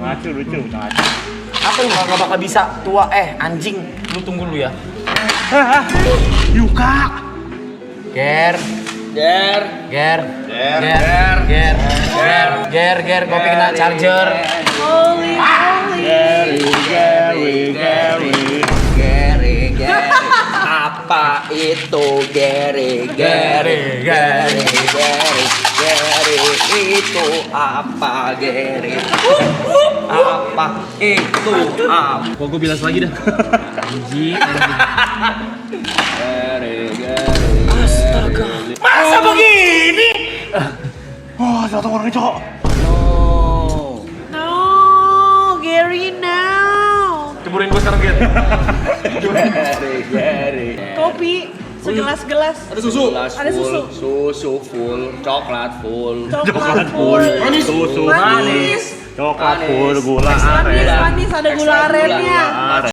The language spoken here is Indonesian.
Ngaco lucu. Apa lu gak bakal bisa tua? Anjing, lu tunggu dulu ya. Yuka. Ger, kopi kena charger. Gary. Apa itu Gary itu apa Gary? Apa itu apa? Kok gue bilas lagi dah. Anjing. Astaga. Masa begini? Wah, satu orangnya cowok. No, Gary now. Ceburin gue sekarang, Gen. Gary. Kopi segelas-gelas. Ada susu. Ada susu. Susu full, coklat full. Coklat full. Susu Manis. coklat full, gula aren. Manis, ada gula arennya.